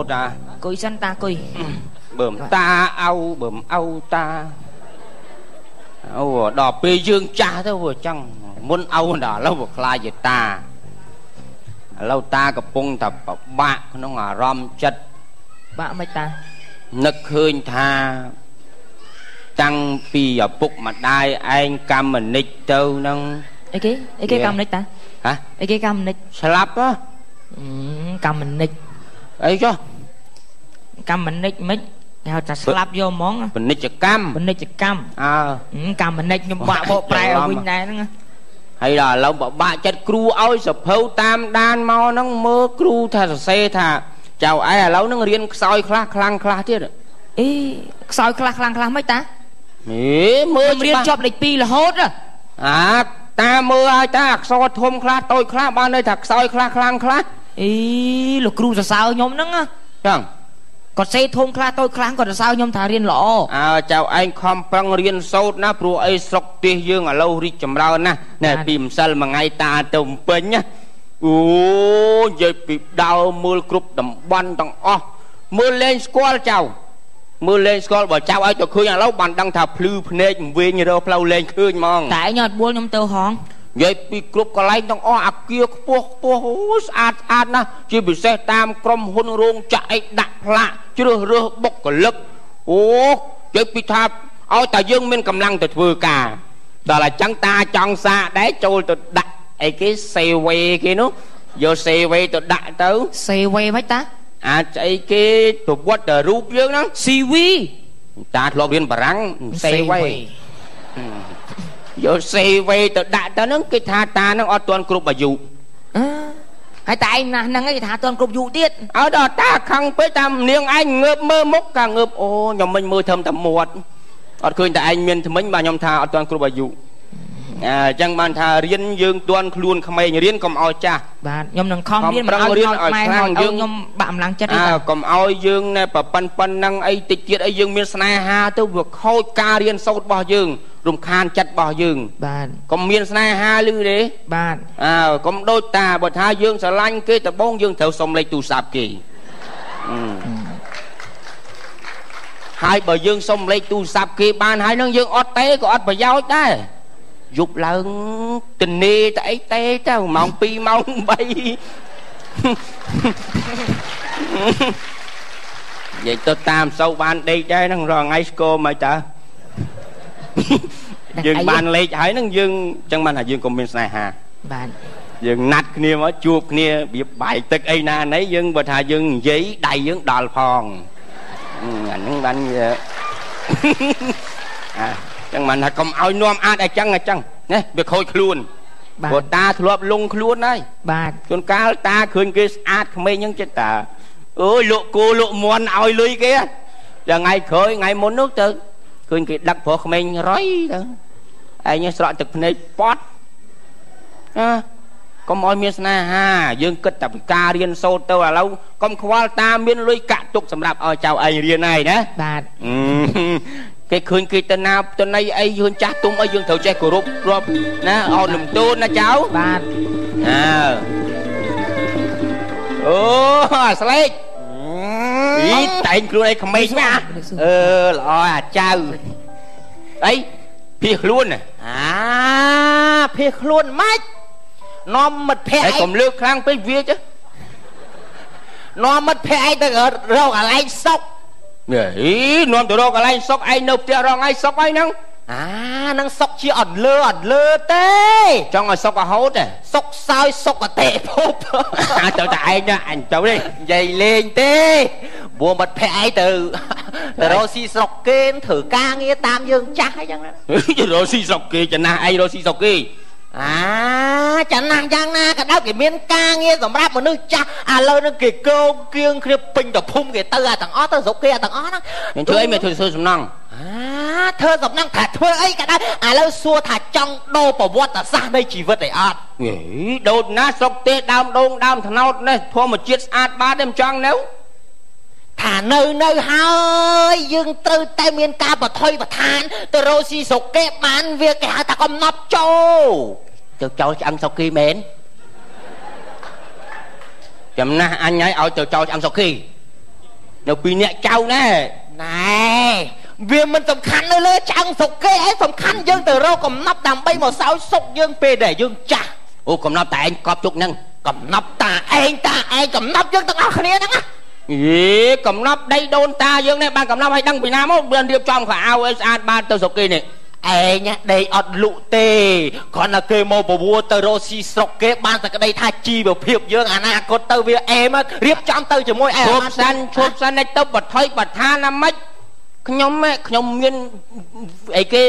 ta cùi sân ta cùi bơm ta âu ta âu đỏ bê dương cha thôi vừa chăng muốn âu đỏ lâu vừa khai về ta lâu ta gặp bông tập bạc nó ngả rom chất bạ mấy ta nực khơi tha tăng pi ở bụng mặt đai anh cam mình nịch đâu nâng ấy cái cam nịch ta hả ấy cái cam nịch slap á cam mình nịch ấy chứ cam mình nịch mấy hào ta slap vô món mình nịch cam cam mình nịch nhưng bạ bộ prai ở bên này nữa hay là lâu bảo bạn chất cru ôi sập hâu tam đan mau nó mơ cru thà xe thà chào ai là lâu nó riêng soi khlang thế rồi ý soi khlang mấy ta mơ riêng chọc lịch pi là hốt à ta mơ ai ta soi thôm khla tôi khla ban nơi thật soi khlang ý là cru sao nhóm nó chẳng còn xe thôm khla tôi khlang còn sao nhóm thà riêng lọ chào anh không bằng riêng sốt na pro ai sọc tê dương ở lâu đi chầm rau na nè tìm sal mà ngay ta tôm pin nhá ô vậy bị đau mưa cướp đầm ban đằng mưa lên squall chào mưa lên squall bảo chào ai cho khơi nhà lâu bàn đăng thà plư phê về như đâu plau lên khơi mong tại nhọt buôn nhóm tàu hòn vậy bị cướp có lấy đằng kia po át na chỉ bị xe tam crom hôn rong chạy đặt lạ chứ rơ bốc cả lực ô vậy bị thà ôi ta dương mình cầm lăng từ vừa cả đó là chẳng ta chọn xa đấy trôi từ đặt ấy cái xe quay kia nó vô xe quay từ đại tới xe quay mấy ta ấy cái tụt quất từ rúp dưới nó siwi ta lọt điên bà răng xe quay vô xe quay từ đại tới nó cái tha ta nó ở toàn cục bà dụ hay tại năng cái thả toàn cục dụ tiết ở đó ta không với tầm niềng anh ngợp mơ mốc cả ngợp ô nhom mình mơ thơm tầm một ở khơi tại anh miền thì mình bà nhom tha ở toàn cục bà dụ chẳng bàn thà riêng dương tuân luôn không ai riêng cầm oi cha bạn nhom đừng không riêng mà oi mai dương nhom bạm lăng chất cầm oi dương này bà pan năng ấy tịch tiết ấy dương miền sài ha tôi vừa khôi ca riêng sâu bao dương rùng khan chặt bao dương bạn cầm miền sài ha lư đấy bạn cầm đôi ta bật hai dương sờ lanh kia tập bông dương theo sông lấy tù sạp kỳ hai bờ dương sông lấy tù sạp kỳ ban hai nương dương ót té có ót bà giao đấy dục lần tình nê tại té tao mong pi mong bay vậy tôi tam sâu ban đây đây nó rồi ngay cô mà chả dương ban lấy hỏi nó dương chân ban là dương cùng bên này hà bạn dương nát kia mà chuột kia bị bài tức ấy na nấy dương bật hà dương giấy đầy dương đòn phòn ảnh ban chẳng mà là không ao nom ăn ai chăng nè việc khôi luôn của ta thuộc lung luôn đấy bà con cá ta khơi cái át không mấy những chết ta ơi lộ cô lộ muôn ao lưới kia giờ ngày khơi ngày muốn nước từ khơi cái đặc phổ mình rói đó ai như sợ thực này pot có mọi miền na ha dương kết tập ca riêng sâu tao là lâu con khoa ta miền lưới cạn tục sầm đạp ở chào ai riêng này đấy bà cái khơi cái tên nào tên này ai dương chát tung ai dương thầu che của rộp nè ao lùm tôn nè cháu bà slay ý tại luôn đây không mấy nha lo chào ấy phiệt luôn nè phiệt luôn mách nó mật phe còn lướt khang tới vía chứ nó mật phe ai ta ở đâu cả lại sốc ý nó từ đâu cả lại sốc ai nộp tiền rồi ai sốc ai nâng năng sốc chỉ ẩn lơ tê trong rồi sốc à hốt à sốc sao sốc à tệ phốp tự tại nha anh cháu đi dày lên tê bùa mật phe ai từ rồi xì sọc kê thử ca nghe tam dương chắc hay chăng đó rồi xì sọc kê chẳng na ai rồi xì sọc kê chẳng nàng chăng na cả đau cái miếng ca nghe dòng rap mà nước cha lời nó kì câu kiêng kia pin đập phun kì tơ thằng ó tơ dục kia thằng ó đó nhưng thưa ấy mày thưa sầm năng thơ dòng năng thà thưa ấy cả đó lời xua thà trong đô bảo vót là ra đây chỉ vật để ạt nghĩ đâu ná sọc tê đam thằng nào này thua một chiếc ạt ba đêm trăng nếu thà nơi hơi dương tư tay miền ca và thôi và than từ rồi xì sục kẹp bán việc cái ta còn nắp châu cho ăn sau khi mến chấm na anh ấy ở cho ăn sau khi នៅពីអ្នកចៅណែណែវាមិនសំខាន់នៅលើចៅសុកគេឯងសំខាន់យើងទៅរកកំណប់ដើម្បីមកសោយសុកយើងពេលដែលយើងចាស់អូកំណប់តែឯងកប់ជុកហ្នឹងកំណប់តាឯងកំណប់យើងទាំងអស់គ្នាហ្នឹងណាកំណប់ដីដូនតាយើងនេះបានកំណប់ឲ្យដឹងពីណាមកបានរៀបចំខោអាវឲ្យស្អាតបានទៅស្រុកគេនេះឯងដេកអត់លក់ទេគ្រាន់តែគេមកប្រវួរទៅរកស៊ីស្រុកគេបានតែក្តីថាជីវភាពយើងអនាគតទៅវាអែមរៀបចំទៅជាមួយឯងឈប់សិនទៅបថុយបឋានណាម៉េចខ្ញុំមានអីគេ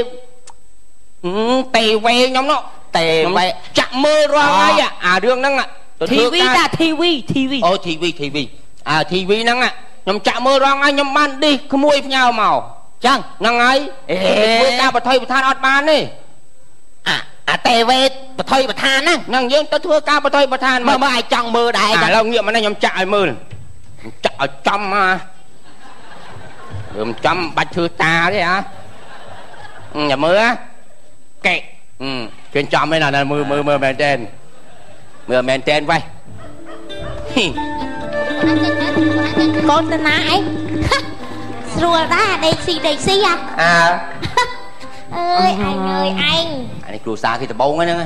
តេវេខ្ញុំនោះតេវេចាក់មើលរាល់ថ្ងៃអារឿងហ្នឹងធីវីតាធីវីអូធីវីធីវីហ្នឹងខ្ញុំចាក់មើលរាល់ថ្ងៃខ្ញុំបានឌីសក្មួយផ្ញើមកចឹងហ្នឹងហើយធ្វើការបថុយបឋានអត់បានទេអាតេវេបថុយបឋានហ្នឹងយើងទៅធ្វើការបថុយបឋានមើលឲ្យចង់មើលដែរឥឡូវងាកមកនេះខ្ញុំចាក់ឲ្យមើលចាក់ឲ្យចំមកខ្ញុំចាំបាច់ធ្វើតាទេហ៎ចាំមើលកែគេចំឯណាមើលមែនតើមើលមែនតើវ៉ៃកូនតាណាអីស្រួលដែរដេកស៊ីអើអើយឯងអានេះគ្រូសាគេដបងហ្នឹង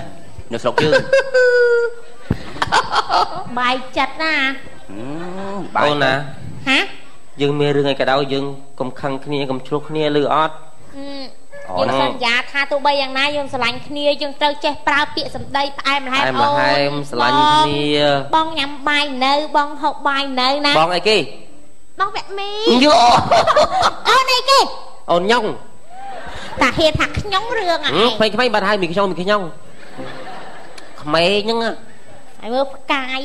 នៅស្រុកយើងបាយចិត្តណាអូនណាហ៎យើងមានរឿងអីក៏ដោយយើងកុំខឹងគ្នាកុំឆ្លោះគ្នាឬអត់យើងសន្យាថាទោះបីយ៉ាងណាយើងស្រឡាញ់គ្នាយើងត្រូវចេះប្រើពាក្យសម្ដីផ្អែមល្ហែមអូនស្រឡាញ់គ្នាបងញ៉ាំបាយនៅបងហូបបាយនៅណាបងអីគេបងវាក់មីយោអូនអីគេអូនញ៉ុងតាហ៊ានថាខ្ញុំរឿងអីក្មេងបាត់ហើយមីខ្ញុំក្មេងហ្នឹងហើយមើលផ្កាយ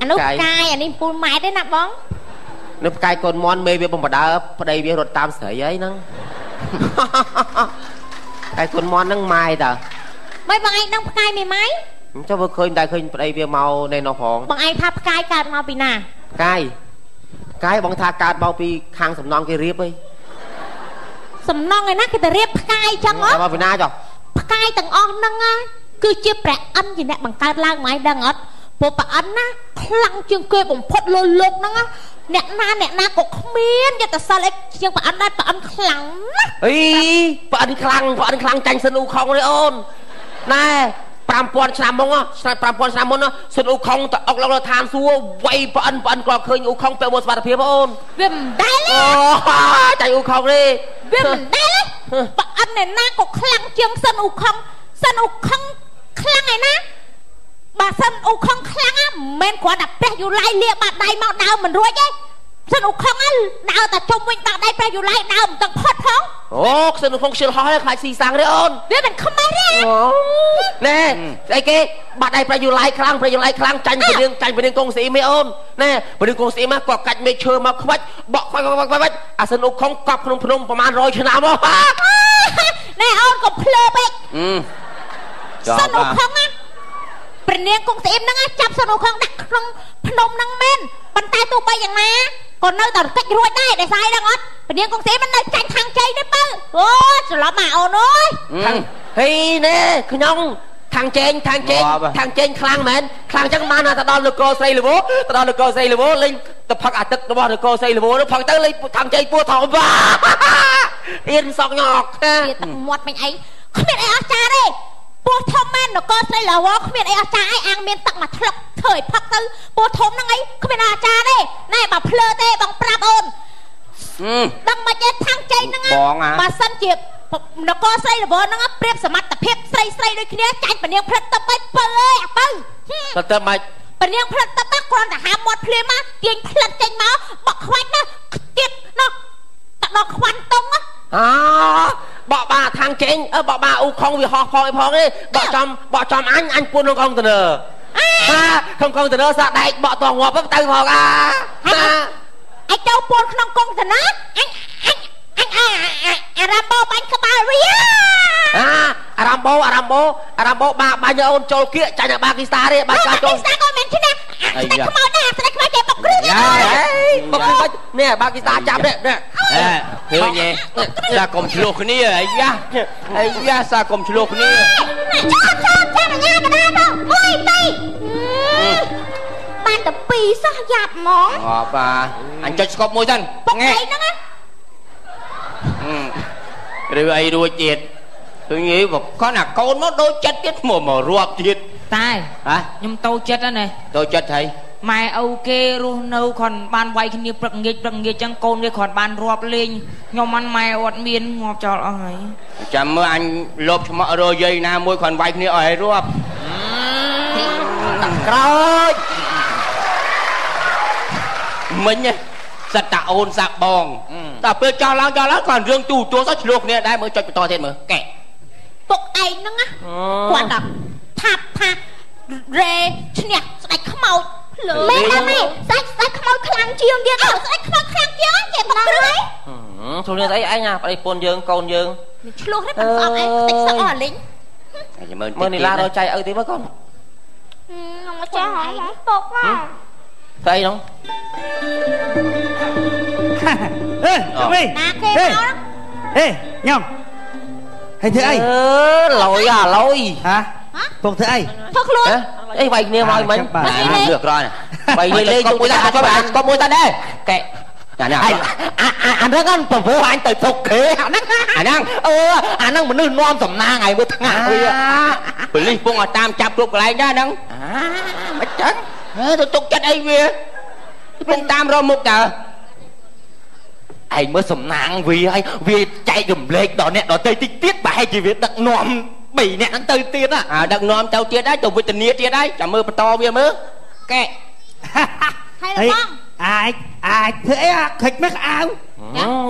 អានោះផ្កាយអានេះពូលម៉ែទេណាបងនៅផ្កាយកូនមន់មេវាបំបដើប្តីវារត់តាមស្រីអីហ្នឹងផ្កាយកូនមន់ហ្នឹងម៉ែតើមិនបងឯងដឹងផ្កាយមេម៉ៃចុះវាឃើញតែឃើញប្តីវាមកនៅនោះផងបងឯងថាផ្កាយកើតមកពីណាផ្កាយបងថាកើតមកពីខាងសំណង់គេរៀបអីសំណង់ឯណាគេទៅរៀបផ្កាយចឹងហ៎មកពីណាចុះផ្កាយទាំងអស់ហ្នឹងគឺជាព្រះអិនជាអ្នកបង្កើតឡើងមកឯងដឹងអត់ព្រោះព្រះអិនណាខ្លាំងជាងគេបំផុតលើលោកហ្នឹងអ្នកណាក៏គ្មានយត្តសិលអីជាងព្រះអិនដែរព្រះអិនខ្លាំងណាស់អីព្រះអិនខ្លាំងចាញ់សិនអ៊ូខុងទេអូនណែ5000ឆ្នាំមុន5000ឆ្នាំមុនសិនអ៊ូខុងទៅអុកឡុកឋានសួគ៌វាយព្រះអិនក៏ឃើញអ៊ូខុងពេលមកសុវត្ថិភាពអូនវាមិនដែលទេចាញ់អ៊ូខុងទេវាមិនដែលទេព្រះអិនអ្នកណាក៏ខ្លាំងជាងសិនអ៊ូខុងខ្លាំងឯណាបើសិនអ៊ូខុងខ្លាំងមិនមែនគ្រាន់តែព្រះយូឡៃលាបាត់ដៃមកដើមមិនរួចទេសិនអ៊ូខុងដើរតែជុំវិញបាត់ដៃព្រះយូឡៃដើមមិនទាំងផុតផងអូសិនអ៊ូខុងខ្ជិលហោះហើយខ្លាចស៊ីសាំងទេអូនវាមិនខ្មែរទេណែស្អីគេបាត់ដៃព្រះយូឡៃខ្លាំងចាញ់ពនាងកងស្អ៊ីមេអូនណែពនាងកងស្អ៊ីមកក៏កាច់មេឈើមកខ្វាច់បក់ខ្វាច់អាសិនអ៊ូខុងកប់ក្នុងភ្នំប្រហែល100ឆ្នាំមកណែអូនក៏ភ្លើពេកសិនអ៊ូខុងព្រះនាងគង់ស្អៀមហ្នឹងចាប់សិនអ៊ូខុងដាក់ក្នុងភ្នំហ្នឹងមែនប៉ុន្តែទោះបីយ៉ាងណាក៏នៅតែកិច្ចរួចដែរដែលស្អីដឹងអត់ព្រះនាងគង់ស្អៀមមិននៅចាញ់ខាងជ័យទេបើអូច្រឡំមកអូនអើយហេណែខ្ញុំខាងជែងខ្លាំងមែនខ្លាំងចឹងបានទៅដល់នគរស្រីលវោលេងទៅផឹកអាទឹករបស់នគរស្រីលវោនោះផឹកទៅលេងខាងជែងពោះធំវ៉ាអៀនសក់ញ៉កវាទឹកមាត់មិញអីគ្មានអីអស្ចារ្យទេពោះធំមែននគរស្រីលវោគ្មានអីអស្ចារ្យអីអាងមានទឹកមួយថ្លុកធ្វើឲ្យផឹកទៅពោះធំហ្នឹងអីគ្មានអស្ចារ្យទេណែបើភ្លើទេបងប្រាប់អូនដឹងមិនទេខាងជ័យហ្នឹងបើសិនជានគរស្រីលវោហ្នឹងប្រៀបសមត្ថភាពស្រីដូចគ្នាចាញ់ពនាងផ្លិតទឹកទៅបើអើយអាបើទៅមិនពនាងផ្លិតទឹកទៅគ្រាន់តែហាមាត់ភ្លាមទាញផ្លិតចេញមកបក់ខ្វាច់ណាទៀតនោះទៅដល់ខ្វាន់តុងបកបាខាងជែងបកបាអ៊ូខុងវាហោះផងទេបកចំអញពួនក្នុងកុងតឺន័រក្នុងកុងតឺន័រសាក់ដែកបកតងាប់ទៅផងអញចូលពួនក្នុងកុងតឺន័រអញអារ៉ាំបោបាញ់ក្បាលវាអារ៉ាំបោបាញ់អូនចូលគៀកចាញ់អាបាគីស្តាទេបាញ់ចូលគីស្តាក៏មិនឈ្នះខ្មោចដែរស្ដេចខ្មោចគេបុកគ្រឹះនេះបាគីស្តាចាប់នេះឃើញទេសាកុំឆ្លោះគ្នាអាយ៉ាសាកុំឆ្លោះគ្នាចាំញ៉ាកណ្ដាលមក1 2 បានតែ2សោះយ៉ាប់ហ្មងអបអញចុចស្គប់មួយសិនពុកអីហ្នឹងណាឬអីរួចទៀតឃើញហីបើគាត់អាកូនមកដូចចិត្តទៀតមករាប់ទៀតតែខ្ញុំតូចចិត្តណាតូចចិត្តហើយម៉ែឪគេរស់នៅគ្រាន់បានវាយគ្នាព្រឹកងាចចឹងកូនគេគ្រាន់បានរាប់លេងខ្ញុំមិនម៉ែអត់មានងាប់ចោលអស់ហើយចាំមើលអញលបឆ្មក់រយាយណាមួយគ្រាន់វាយគ្នាអស់ហើយរាប់ក្រោយមិញសិតតាអូនសាក់បងដល់ពេលចោលឡើងគ្រាន់រឿងទូទួលទៅឆ្លោះគ្នាដែរមើលចុចបន្តទៀតមើលកែពុកឯងហ្នឹងណាគាត់ដល់ថារេឈ្នះស្ដេចខ្មោចមែនអត់ទេស្ដេចខ្មោចខ្លាំងជាងទៀតស្ដេចខ្មោចខ្លាំងជាងគេបាក់គ្រឿងឆ្លោះនេះស្អីឯងប្តីពូនយើងកូនយើងឆ្លោះនេះមិនស្អប់ឯងតិចសក់អស់លេងមើលនីឡារចៃឪទីមើលកូនមកចាស់ហើយពុកណាស្អីហ្នឹងណាគេមកហេញ៉ាំហើយធ្វើអីលយលយហ៎ពុកធ្វើអីធ្វើខ្លួនអីវាយគ្នាមកមិញលឿក្រយវាយលេងទៅមួយតាស្គប់មួយតាដែរកែអាហ្នឹងប្រពោះអញទៅទុកគេអាហ្នឹងអាហ្នឹងមនុស្សនាំសំណាងឲ្យមើលថ្ងាវាប៉ូលីសពងឲ្យតាមចាប់គ្រប់កន្លែងដែរហ្នឹងមិនចឹងទៅទុកចិត្តអីវាពងតាមរមុខតើឯងមើលសំណាងវាឲ្យវាចែករំលែកដល់អ្នកដទៃតិចទៀតប្រហែលជាវាដឹកនាំ3អ្នកហ្នឹងទៅទៀតដឹកនាំទៅទៀតហើយទៅវិធានាទៀតហើយចាំមើលបន្តវាមើលកែហើយបងអាចធ្វើអីខិចមិនក្អៅ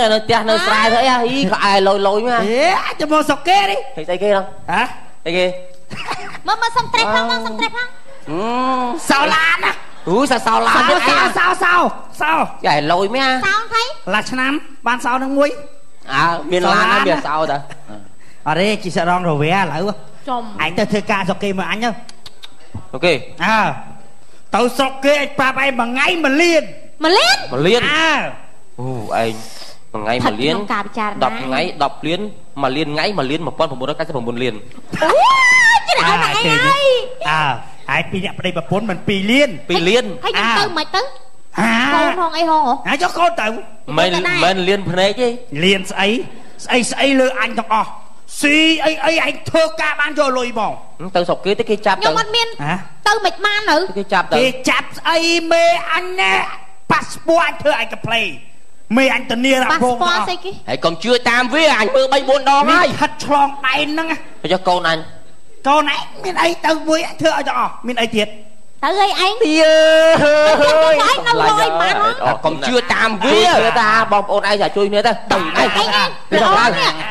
នៅផ្ទះនៅស្រែធ្វើអីអីក្អែលយមកអាចទៅមកសុកគេនេះស្អីគេហ្នឹងហ៎អីគេមើលសំត្រេះផងបងសំត្រេះផងសោឡានណាសោឡានសោយ៉ាលយមែនសោថៃឡាឆ្នាំបានសោនឹងមួយមានឡានហើយមានសោតើអរេជីសរងរវែឥឡូវចំឯងទៅធ្វើការសុកគេមើលអញទៅអូខេទៅសុកគេឯងប្រាប់ឯងមួយថ្ងៃ1លានអូឯងមួយថ្ងៃ1លាន10ថ្ងៃ10លាន1លាន1លាន1999លានអូច្រើនណាស់ឯងហើយឯងពីអ្នកប្តីប្រពន្ធមិន2លាន2លានហើយខ្ញុំទៅមិនទៅកូនហងអីហងចុះកូនទៅមិនលានភ្នែកទេលានស្អីលើអញទាំងអស់ស៊ីអីឯងធ្វើការបានយកលុយបងទៅស្រុកគេទៅគេចាប់ខ្ញុំអត់មានទៅមិនបានទៅគេចាប់ស្អីមេអញណែប៉ាសពតអញធ្វើឯងកាផ្លេមេអញធានារ៉ាប់បងហើយកុំជឿតាមវាអញមើល3 4ដងហើយហិតឆ្លងដែនហ្នឹងចុះកូនអញមានអីទៅមួយធ្វើឲ្យទាំងអស់មានអីទៀតទៅអីឯងទៀតឯងនៅលយបានកុំជឿតាមវាតាបងប្អូនឯងជួយគ្នាទៅទៅឯង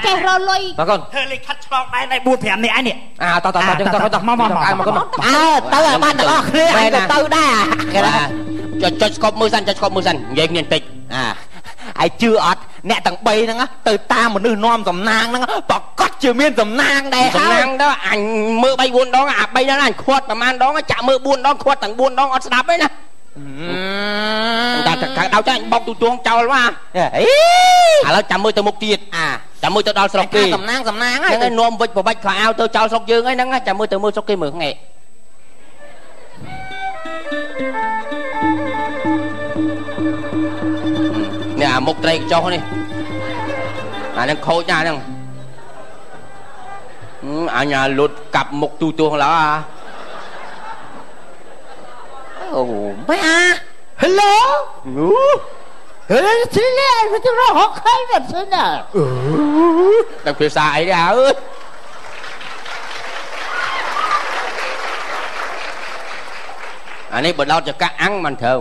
ចេះរលុយបងកូនធ្វើលេខខិតឆ្លងដែនឲ្យ4 5នាក់ឯងនេះតមកទៅមកទៅបានទាំងអស់គ្នាទៅដែរចុចស្គប់មើលសិននិយាយគ្នាបន្តិចឯជឿអត់អ្នកទាំង3ហ្នឹងទៅតាមមនុស្សនាំសំណាងហ្នឹងប្រកាសជាមានសំណាងដែរសំណាងទៅអញមើល3 4ដងអា3ដងអញខាត់ប្រហែលដងចាក់មើល4ដងខាត់ទាំង4ដងអត់ស្ដាប់ទេណាតែដល់ចាអញបោកទូទួងចោលមកឥឡូវចាំមើលទៅមុខទៀតចាំមើលទៅដល់ស្រុកគេសំណាងហើយនាំវិចប្របាច់ខោអាវទៅចោលស្រុកយើងហ្នឹងចាំមើលទៅមើលស្រុកគេមើលហ្នឹងនេះអាមុខត្រីចុះនេះអានឹងខូចណាហ្នឹងអញលុតកាប់មុខទូទួងឡើអូម៉ែHello ទីនេះវាទៅរកខៃមកសិនណាដល់ភាសាអីដែរអើយអានេះបើដោតចកាអាំងមិនត្រូវ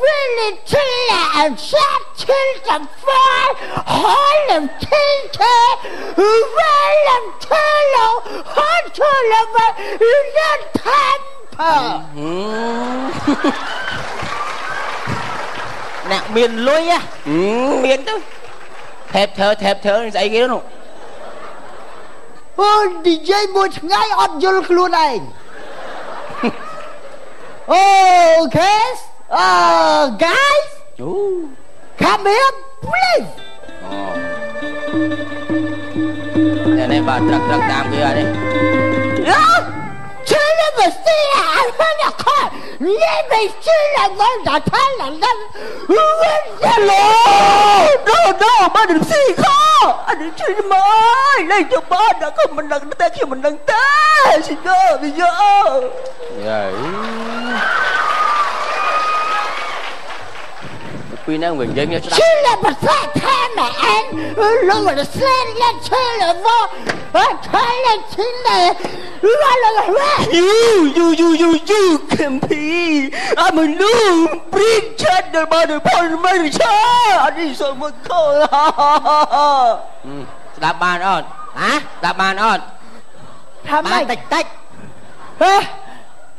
Feeling till and shot till the fall, hold them till well and tello, hot to love in the temple. អ្នកមានលុយមានទៅថេបធ្វើស្អីគេនោះអូនិយាយមួយថ្ងៃអត់យល់ខ្លួនឯងOkay guys come here please នេះបាទត្រាក់តាមគេហើយនេះ mà xí là anh hơn là con Nghe mày xí là ngon đã thay là ngon Đó ba đừng xí khó anh đừng xí mà ơi lấy cho ba đã không mình lần ta khi mình lần ta xin đó bây giờ vậy quy năng quyền dân Chứ là một phát thay mà anh Lúc mà nó xên lên chơi là vô Thay lên chứ là You can be I'm a new bring chat the body point my child anh đi sợ một câu đạp bàn ơn hả đạp bàn ơn Thăm anh tách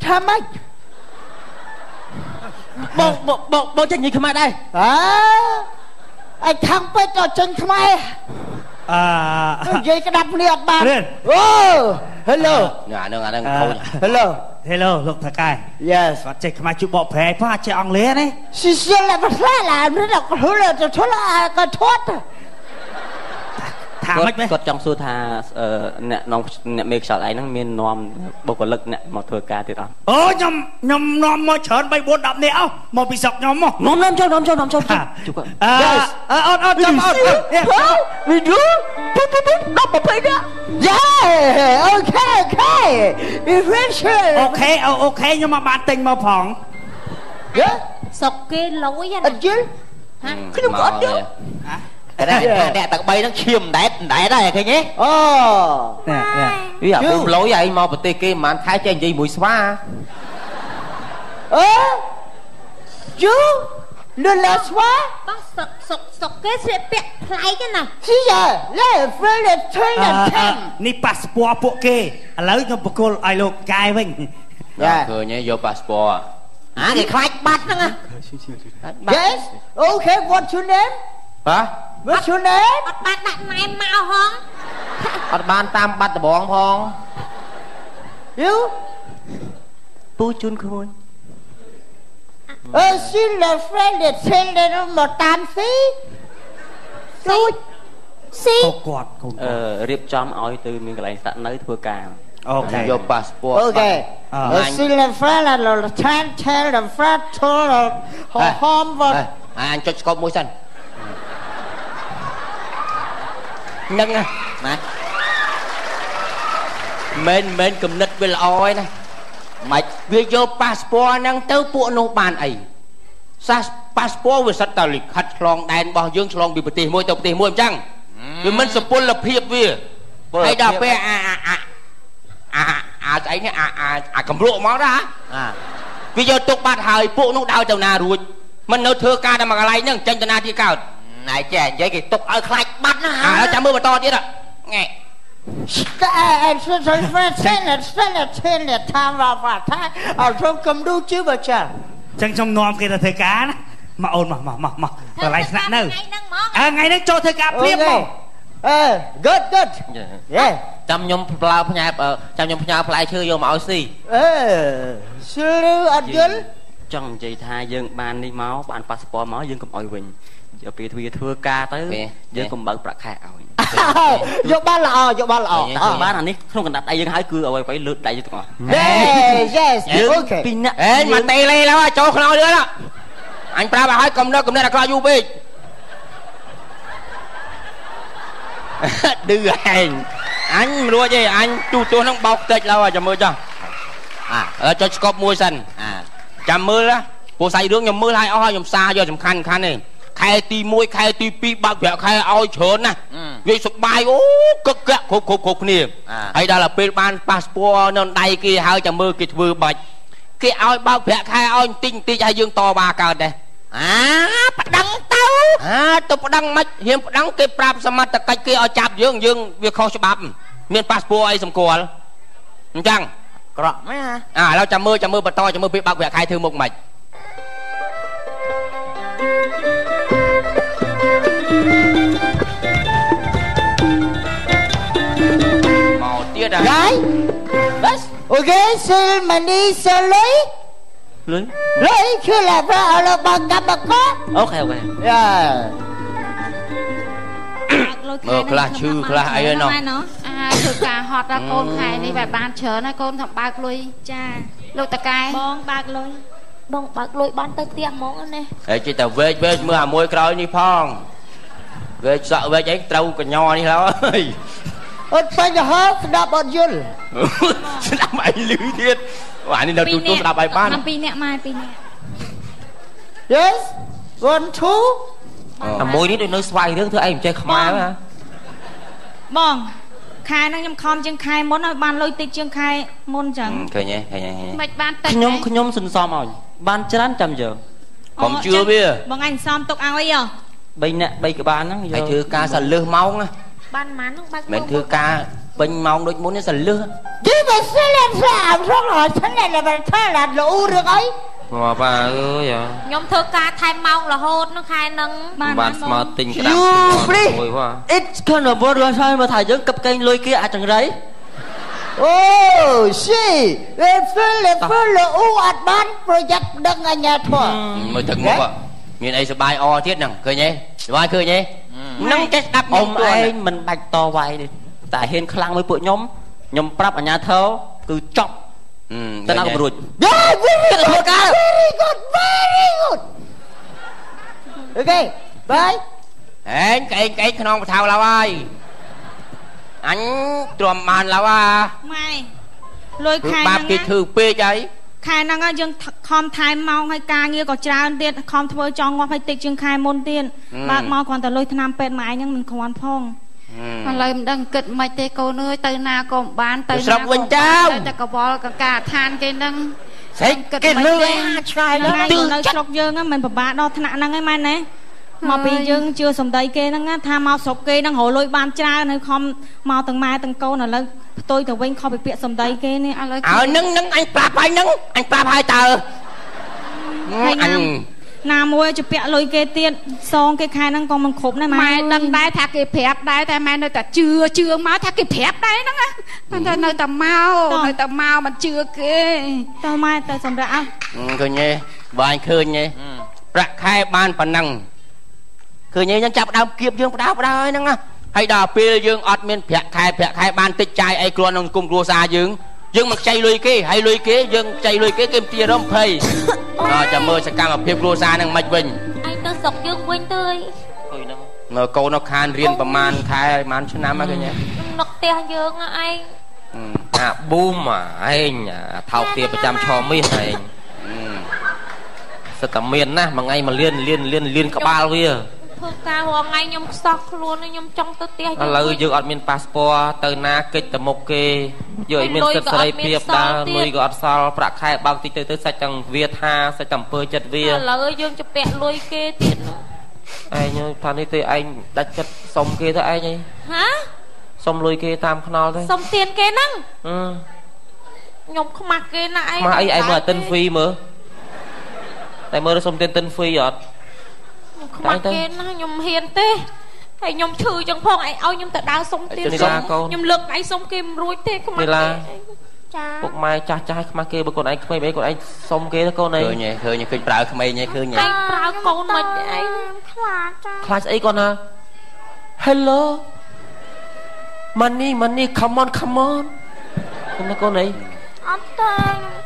Thăm anh Bọn chân gì không ai đây Anh thắng với trò chân không ai Vậy cái đập liệt bàn Hello Hello លោកថកែ Yes គាត់ចេះខ្មែរជួយបកប្រែផងចេះអង់គ្លេសនេះ Xí là một phát là nó hứa là cho là có thoát ថាមិនមែន គាត់ចង់សួរថាអ្នកនំអ្នកមេខ្យល់ឯហ្នឹងមាននាំបុគ្គលិកអ្នកមកធ្វើការទៀតអត់ អូខ្ញុំនាំមកច្រើន3 4 10នាក់អស់មកពីស្រុកខ្ញុំមកនាំចូលជួបគាត់ អត់ចាំអត់ វីដេអូ10 20នាក់ Yeah okay Eventually អូខេខ្ញុំមកបានទិញមកផង Yeah សុកគេលុយ អត់យល់ ខ្ញុំក៏អត់យល់តែអ្នកទាំង3ហ្នឹងឈាមដែរដែរឃើញទេអូវាអាពុំលុយឯងមកប្រទេសគេមិនបានខែចេះនិយាយមួយស្វាយូលឺឡាស្វា បោះសុកគេស្លៀកពាក់ប្លែកណា ស៊ីយ៉ាលេហ្វឺលេធ្វើលថាំ នេះប៉ាសពតពួកគេឥឡូវខ្ញុំបកគលឲ្យលោកកែវិញ ឃើញទេយកប៉ាសពត គេខ្លាចបាត់ហ្នឹង Yes okay what's your name បាទ What's your name អត់បានដាក់ណែមមកហង អត់បានតាមបាត់ដបងផង You ពូជូនខ្លួន ស៊ីលេហ្វឺលេធ្វើលេមកតាមស៊ីទូចស៊ី គាត់រៀបចំឲ្យទៅមានកន្លែងស្នាក់នៅធ្វើការ អូខេ យកប៉ាសពត Okayស៊ីលេហ្វឺលេលថានថែលហ្វ្រាត់ធលហមវត្ត អញចុចស្កប់មួយសិនហ្នឹងណាមែនគំនិតវាល្អឯណាមិនវាយកប៉ាសពតហ្នឹងទៅពួកនោះបានអីសាសប៉ាសពតវាសិតតែលិខិតឆ្លងដែនរបស់យើងឆ្លងពីប្រទេសមួយទៅប្រទេសមួយអញ្ចឹងវាមិនសុពលភាពវាហើយដល់ពេលស្អីនេះកំរក់មកណាវាយកទុកបាត់ហើយពួកនោះដើរទៅណារួចមិននៅធ្វើការតែមួយកន្លែងហ្នឹងចេញទៅណាទីកើតណែចេះនិយាយគេទុកឲ្យខ្លាចបាត់ណាហើយចាំមើលបន្តទៀតងែតាមវត្តថាអត់ខ្ញុំកំឌូជឿបើចា ចឹងខ្ញុំនាំគេទៅធ្វើការណាមកអូនមកកន្លែងស្នាក់នៅថ្ងៃនេះចូលធ្វើការព្រាបមក good yeah ចាំខ្ញុំផ្លើផ្ញើចាំខ្ញុំផ្ញើផ្លែឈើយកមកឲ្យស៊ី ស្លឺអត់យល់ ចង់និយាយថាយើងបាននេះមកបានប៉ាសពតមកយើងកុំឲ្យវិញយកពេលធ្វើការទៅយើងកុំបើកប្រាក់ខែឲ្យយកបានល្អបានអានេះក្នុងកណ្ដាប់ដៃយើងហើយគឺអ្វីលើកដៃយើងទាំងអស់ Yes okay ពីអ្នក មកតេលេឡើយចូលខ្នងលឿនអញប្រាប់ឲ្យកំណត់អាក្រក់យូរពេកឌឺឯងអញមិនរួចទេអញទូហ្នឹងបោកតិចឡើយចាំមើលចុះចុចស្កប់មួយសិនចាំមើលណាព្រោះសាច់រឿងខ្ញុំមើលឲ្យអស់ហើយខ្ញុំសារយកសំខាន់ទេខែទី1ខែទី2បើកប្រាក់ខែឲ្យច្រើនណាវាសុបាយអូកឹកកាក់គ្រប់គ្នាហើយដល់ពេលបានប៉ាសពតនៅដៃគេហើយចាំមើលគេធ្វើបាច់គេឲ្យបើកប្រាក់ខែឲ្យបន្តិចហើយយើងតវ៉ាកើតដែរប្តឹងទៅទៅប្តឹងមិនហ៊ានប្តឹងគេប្រាប់សមត្ថកិច្ចគេឲ្យចាប់យើងវាខុសច្បាប់មានប៉ាសពតអីសម្គាល់អញ្ចឹងក្រក់មែនឥឡូវចាំមើលបន្តចាំមើលពេលបើកប្រាក់ខែធ្វើមុខមិនមកទៀតហើយបេស Okay Selmani Seloi Loiคือlà phải ở là bằng gặp bậc có Okay Yeah មើលខ្លះឈឺខ្លះអីហ្នឹង ហើយធ្វើការហត់ដល់កូនខែនេះបែបបានច្រើនហើយកូនថាបើកលុយចាលោកតកែបងបើកលុយបងបើកលុយបានទៅផ្ទះហ្មងណាហើយជិះតែវេកមើលអាមួយក្រោយនេះផងវេកសក់វេកអីត្រូវកញ្ញនេះឡើយអត់បញ្ហាស្ដាប់អត់យល់ស្ដាប់អីលឺទៀតអានេះនៅទូស្ដាប់ឲ្យបាន2នាក់ម៉ែ2នាក់ Yes 1 2អាមួយនេះដូចនៅស្វ័យរឿងធ្វើអីមិនចេះខ្មែរហ៎បងខែហ្នឹងខ្ញុំខំជាងខែមុនឲ្យបានលុយតិចជាងខែមុនចឹងឃើញទេមិនបានតិចខ្ញុំសន្សំឲ្យបានច្រើនចាំយើងកុំជឿវាបងអញសំទុកឲ្យហ៎3នាក់3ក្បាលហ្នឹងយកឲ្យធ្វើការសលឹះម៉ោងណាបានម៉ានហ្នឹងបើកមិនធ្វើការពេញម៉ោងដូចមុននេះសលឹះយីបើស្លេតស្អាតរងអត់ស្លេតតែបើថាឡាលូរឿងអីងាប់អើយខ្ញុំធ្វើការថែមម៉ោងរហូតនៅខែហ្នឹងបានស្មើទិញក្តាប់មួយវ៉ា It's kind of what wasហើយមកថាយើងកឹបកេងលុយគេអាចង្រៃអូស៊ីអូអត់បានប្រយ័ត្នដឹងអញ្ញាធម៌មើលទឹកមុខមានអីសុបាយអទៀតហ្នឹងឃើញទេសុបាយឃើញទេហ្នឹងចេះស្ដាប់អ៊ំឯងមិនបាច់តវាយទេតែហ៊ានខ្លាំងមួយពួកខ្ញុំប្រាប់អញ្ញាធម៌គឺចប់តែណាក៏រួចvery good អូខេបាយហេងកេងក្នុងបថៅឡើយអញទ្រាំបានឡើយម៉ែលុយខែហ្នឹងបាបគេធ្វើពេកអីខែហ្នឹងយើងខំថែមម៉ោងឲ្យការងារក៏ច្រើនទៀតខំធ្វើចង់ងាប់ឲ្យតិចជាងខែមុនទៀតបើកមកគ្រាន់តែលុយថ្នាំពេទ្យម៉ែហ្នឹងមិនគ្រាន់ផងឥឡូវមិនដឹងគិតមិនទេកូនអើយទៅណាក៏មិនបានទៅស្រុកវិញចៅតែកវល់កកាឋានគេហ្នឹងស្អីគេលឺឆ្ងាយណាស់នៅស្រុកយើងហ្នឹងមិនពិបាកដល់ថ្នាក់ហ្នឹងឯងម៉ែណាមកពីយើងជឿសំដីគេហ្នឹងថាមកស្រុកគេហ្នឹងរលុយបានច្រើនហើយខំមកទាំងម៉ែទាំងកូនឥឡូវផ្ទុយទៅវិញខំពីពាក្យសំដីគេនេះឥឡូវហ្នឹងអញប្រាប់ហើយហ្នឹងអញប្រាប់ហើយតើអញណាមួយជពាក់លុយគេទៀតសងគេខែហ្នឹងក៏មិនគ្រប់ដែរម៉ែដឹងដែរថាគេប្រាប់ដែរតែម៉ែនៅតែជឿមកថាគេប្រាប់ដែរហ្នឹងណាប៉ុន្តែនៅតែមកមិនជឿគេតើម៉ែទៅសម្រាប់អើឃើញទេបាញ់ឃើញទេប្រាក់ខែបានប៉ុណ្ណឹងឃើញទេយើងចាប់ដើមគៀបយើងបដៅហើយហ្នឹងណាហើយដល់ពេលយើងអត់មានប្រាក់ខែបានតិចចាយអីគ្រាន់នឹងគុំគ្រួសារយើងមកខ្ចីលុយគេហើយលុយគេយើងខ្ចីលុយគេគេទារំភ័យដល់ចាំមើលសកម្មភាពគ្រួសារនឹងមិនវិញឯងទៅស្រុកយើងវិញទៅឃើញហ្នឹងមើលកូននៅខានរៀនប្រហែលខែប្រហែលឆ្នាំហ្នឹងឃើញទេនឹកផ្ទះយើងឯងអាប៊ូមឯងថោកទាប្រចាំឆមាសឯងសិតតែមានណាមួយថ្ងៃមកលៀនក្បាលវាធ្វើការរងថ្ងៃខ្ញុំខ្សោះខ្លួនខ្ញុំចង់ទៅផ្ទះឥឡូវយើងអត់មានប៉ាសពតទៅណាកិច្ចទៅមុខគេយកឲ្យមានសិទ្ធិសេរីភាពដែរលុយក៏អត់សល់ប្រាក់ខែបើកតិចទៅសាច់ទាំងវាថាសាច់តែអំពើចិត្តវាឥឡូវយើងជពាក់លុយគេទៀតឯងថានេះទៅឯងដាច់ចិត្តសុំគេទៅឯងអីហាសុំលុយគេតាមខ្នល់ទៅសុំទៀនគេហ្នឹងខ្ញុំខ្មាស់គេណាឯងខ្មាស់អីឯងមើលតិនហ្វីមើលតែមើលសុំទៀនតិនហ្វីអត់ខ្មាស់គេណាខ្ញុំហ៊ានទេហើយខ្ញុំឈឺចឹងផងឯងឲ្យខ្ញុំទៅដើរសុំទៀនខ្ញុំលើកដៃសុំគេមិនរួចទេខ្មាស់គេចាពុកម៉ែចាស់ខ្មាស់គេបើកូនឯងក្មេងអីកូនឯងសុំគេទៅកូនឯងឃើញប្រើក្មេងឯងឃើញឯងប្រើកូនមិនឯងខ្លាចចាខ្លាចស្អីគាត់ណា Hello money come on កូនអីអត់ទេ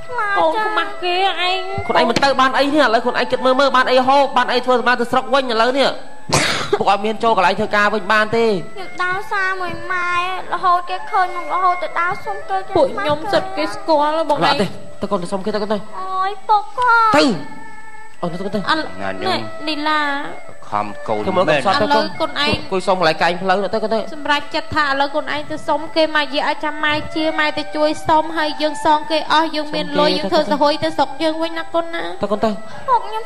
ខ្លាចកូនខ្មាស់គេឯងខ្លួនឯងមិនទៅបានអីនេះឥឡូវខ្លួនឯងគិតមើលបានអីហូបបានអីធ្វើសម្រាប់ទៅស្រុកវិញឥឡូវនេះពួកអត់មានចូលកន្លែងធ្វើការវិញបានទេខ្ញុំដើរសារមួយម៉ែរហូតគេឃើញខ្ញុំរហូតទៅដើរសុំគេពួកខ្ញុំសិតគេស្គាល់បងឯងទៅកូនទៅសុំគេទៅកូនទៅអូយពុកទៅអូនទៅកូនទៅនីឡាខំកូនមែនឥឡូវកូនឯងគួយសុំកន្លែងកែងផ្លូវទៅកូនទៅសម្រាប់ចិត្តថាឥឡូវកូនឯងទៅសុំគេមកយាឲ្យចាំម៉ែជាម៉ែទៅជួយសុំហើយយើងសងគេអស់យើងមានលុយយើងធ្វើសហួយទៅស្រុកយើងវិញណាកូនណាទៅកូនទៅពុកខ្ញុំ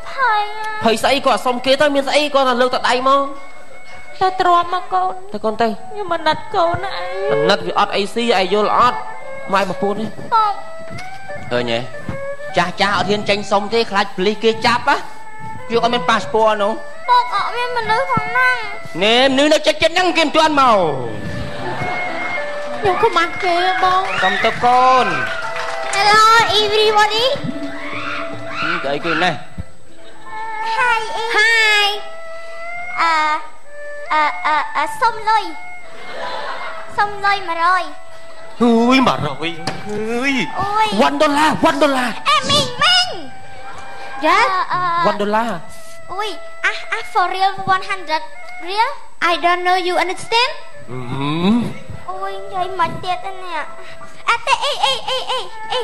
ភ័យស្អីគាត់សុំគេទៅមានស្អីគាត់ទៅលើកទៅដៃមកទៅទ្រាំមកកូនទៅកូនទៅខ្ញុំមិនណិតកូនណាឯងណិតវាអត់អីស៊ីឲ្យយល់អត់ម៉ែប្រពន្ធនេះពុកឃើញទេចាស់អត់ហ៊ានចេញសុំទេខ្លាចប៉ូលីសគេចាប់ណាយកអត់មានប៉ាសពតនោះពុកអត់មានមនុស្សផងហ្នឹងនេះមនុស្សនៅចិត្តហ្នឹងគេមិនទាន់មកខ្ញុំខ្មាស់គេបងសុំទៅកូន Hello everybody អីគេណែ Hi សុំលុយ សុំលុយ100 100 100 $1 អេមីងយ៉ា$1 អូយfor real 100 real I don't know you understand អូយនិយាយមិនទៀតនេះអត់ទេអេ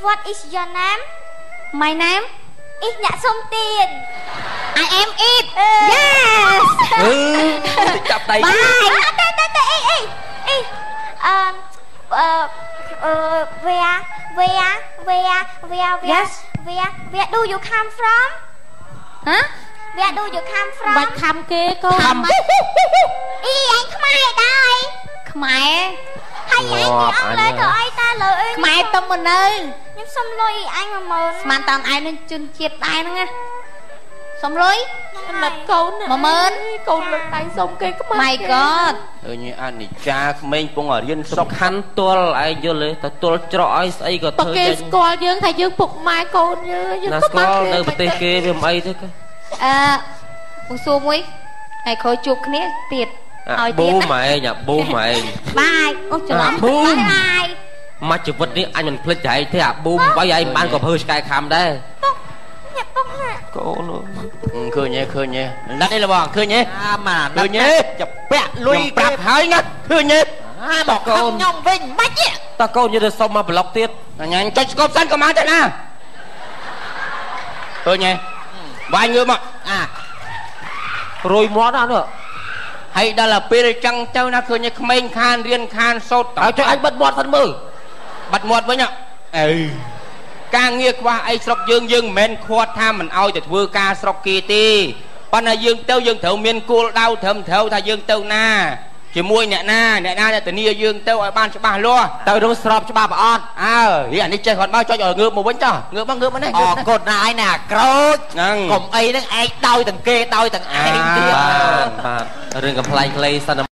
what is your name my name is អ្នកសុំទៀន I am it yes ចាប់ដៃបាយអត់ទេwhere do you come from ហ៎ where do you come from បាច់ខំគេកូនអញខ្មែរដែរខ្មែរហើយអញពីអង់គ្លេសទៅអីតាលើអីខ្មែរទៅមកនៅខ្ញុំសុំលុយអញ10000ស្មានតាមឯងនឹងជនជាតិដែរហ្នឹងណាសុំលុយណិតកូន10000កូនលើកដៃសុំគេខ្មែរ My God អើយអនិច្ចាក្មេងពងរៀនសុខខាន់ទល់ឯងយល់ទេទៅទល់ច្រកឲ្យស្អីក៏ធ្វើគេស្គាល់យើងថាយើងពុកម៉ែកូនយើងក៏ស្គាល់នៅប្រទេសគេវាមិនអីទេពុំសួរមួយហើយខោជួបគ្នាទៀតឲ្យទៀតបូម៉ែញ៉ាបូម៉ែបាយអូច្រឡំបូបាយមកជីវិតនេះអញមិនភ្លេចចៃទេអាបូ8ឯងបានក៏ភើឆ្កែខំដែរពុកកូនឃើញទេណាត់អីលបងឃើញទេមកឃើញទេចាពាក់លុយប្រាប់ហើយណាឃើញទេមកកូនខ្ញុំវិញមិនតើកូនយកទៅសុំមកប្លុកទៀតញ៉ាញ់ចុចស្គប់សិនក៏មកទៅណាឃើញទេវាយងើបមករួយមាត់ណានោះហើយដល់ពេលចឹងទៅណាឃើញក្មេងខានរៀនខានសូត្រហើយចុះអញបិទមាត់សិនមើលបាត់មាត់វិញការងារខ្វះអីស្រុកយើងមិនមែនខាត់ថាមិនអោយទៅធ្វើការស្រុកគេទេប៉ុន្តែយើងត្រូវមានគោលដៅត្រឹមត្រូវថាយើងទៅណាជាមួយអ្នកណាធានាយើងទៅឲ្យបានច្បាស់លាស់ទៅរងស្របច្បាប់អត់អានេះចេះគាត់មកចុចឲ្យងើបមកវិញចុះងើបមកនេះអរគុណណាស់ឯណាក្រូចកុំអីហ្នឹងឯងដោយទាំងគេដោយទាំងឯងទៀតបាទរឿងកំ pl ៃ clay សិន